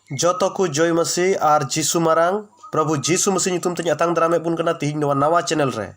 जोतो को जय मसीह और जीसु मारांग प्रभु जीसु मसीह नितुम ते अतांग दारामे बुन कना तिहिं नवा चैनल रे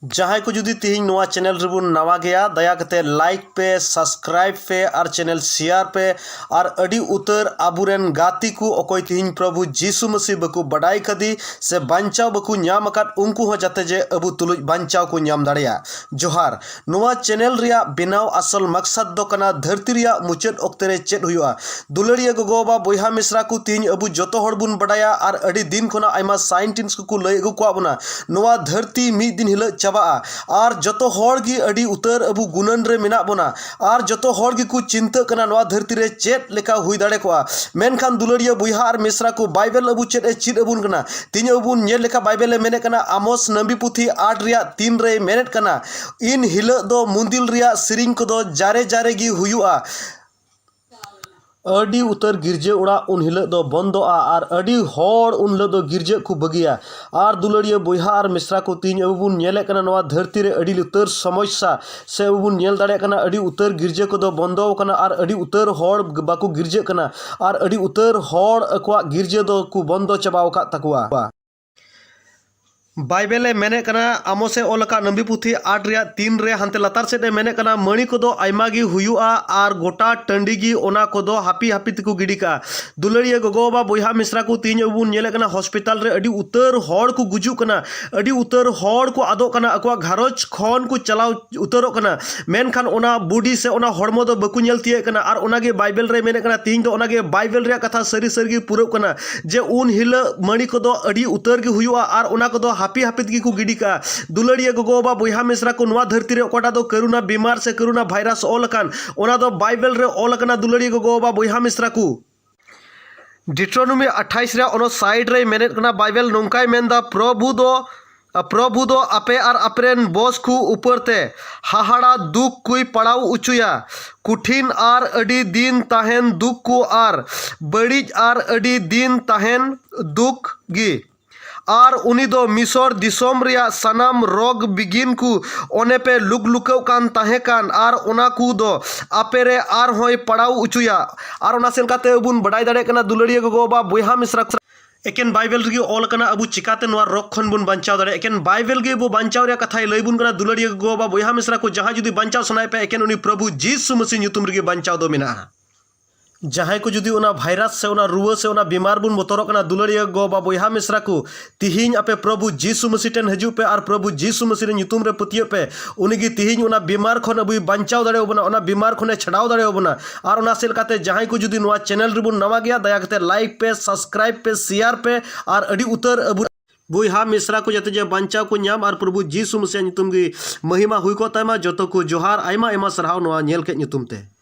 जहां को जुदी तिहिं नवा चैनल रेबुन नवा गया दया कते लाइक पे सब्सक्राइब पे और चैनल शेयर पे और अड़ी उतर आबुरेन गाती को अकोय तिहिं प्रभु जीसु मसीह बकु बडाई कदी से बांचाव बकु न्याम अकाद उनको हो जाते जे अबु तुलुज बांचाव को न्याम दाड़िया जोहार नवा चैनल रिया बिनाव असल मकसद दो कना धरती रिया मुचाद ओक्ते रे चेद हुआ दुलड़िया गोगोबा बोहा मिश्रा को तिहिं अबु जोतो हड़ बुन बडाया और अड़ी दिन खोना आयमा साइंटिस्ट को लय अगु को बना नवा धरती मिद दिन हिल और जतो हर गी अड़ी उतर अबु गुनन रे मेना बोना और जतो हर गी को चिंता कना नवा धरती रे चेत लेका हुई दाड़े कोआ मेनखान दुलड़िया बुहा और मिश्रा को बाइबल अबु चेत ए चिद अबुन कना तिन अबुन नेल लेका बाइबल मेने कना आमोस नबी पुथी 8 रिया 3 रे मेनेट कना इन हिल दो मुंदिल रिया सिरिंग को दो जारे जारे गी हुयुआ अड़ी उतर गिरजे उड़ा उन हिल दो बंदोआ और अड़ी हर उन हिल दो गिरजे को बगिया और दुलड़िया बुहा और मिश्रा को तीन अबुन नेले कना नवा धरती रे अड़ी उतर समस्या से अबुन नेल दाड़े कना अड़ी उतर गिरजे को दो बंदो कना और अड़ी उतर हर बाको गिरजे कना और अड़ी उतर हर अकवा गिरजे दो को बंदो चबाव का तकुआ बाइबले मेने कना आमोसे ओलका नबी पुथी 8 रिया 3 रे हंते लतार सेदे मेने कना मणि को दो आयमा गी हुयुआ और गोटा टंडी गी ओना को दो हापी हापी तिको गिडिका दुलड़िया गोगोबा बोहा मिश्रा को तीन अबुन नेले कना हॉस्पिटल रे अडी उतर हड़ को गुजु कना अडी उतर हड़ को आदो कना अकवा घारोज खन को चलाव उतरो कना मेनखान ओना बॉडी से ओना हड़मो दो बकु नेल तिये कना और ओना गे बाइबल रे मेने कना तीन दो ओना गे बाइबल रे कथा सरी सरी पुरो कना जे उन हिल मणि को दो अडी उतर गे हुयुआ और ओना को दो हापी हापित की को गिडी का दुलड़िया गोगोबा बोहा मिश्रा को नवा धरती रे ओकोटा दो करोना बीमार से करोना वायरस ओलकान ओना दो बाइबल रे ओलकना दुलड़िया गोगोबा बोहा मिश्रा को डिट्रोनोमी 28 रे ओनो साइड रे मेनेट कना बाइबल नोंकाय मेंदा प्रभु दो आपे और अपरेन बॉस को ऊपर ते हाहाड़ा दुख कोई पड़ाव उचुया कुठिन और अडी दिन ताहेन दुख को और बड़ीज और अडी दिन ताहेन दुख गी और उनी दो मिसर दिसोम रिया सनाम रोग बिगिन को ओने पे लुक लुकव कान ताहे कान और ओना को दो आपेरे आर होय पड़ाव उचुया और ओना सेन काते अबुन बडाई दाड़े कना दुलड़िया गोगोबा बोहा मिश्रा एकेन बाइबल रे ऑल कना अबु चिकाते नवा रोग खन बुन बांचाव दाड़े एकेन बाइबल गे बो बांचाव रे कथाय लय बुन कना दुलड़िया गोगोबा बोहा मिश्रा को जहां जुदी बांचाव सनाय पे एकेन उनी प्रभु जीसु मसीह ᱧᱩᱛᱩᱢ रे बांचाव दो मेना जहां को जुदी ओना वायरस से ओना रुआ से ओना बीमार बुन बोतरो कना दुलड़िया गोबा बोहा मिश्रा को तिहिं आपे प्रभु जीसु मसीह टेन हजू पे और प्रभु जीसु मसीह रे ᱧᱩᱛᱩᱢ रे पतियो पे उनगी तिहिं ओना बीमार खन अबु बांचाव दाड़े ओबना ओना बीमार खने छड़ाव दाड़े ओबना और ओना सेल काते जहां को जुदी नवा चैनल रे बुन नवा गया दया कते लाइक पे सब्सक्राइब पे शेयर पे और अडी उतर अबु बोहा मिश्रा को जते जे बांचाव को न्याम और प्रभु जीसु मसीह ᱧᱩᱛᱩᱢ गी महिमा हुई को तमा जतो को जोहार आयमा आयमा सरहाव नवा नेल के ᱧᱩᱛᱩᱢ ते।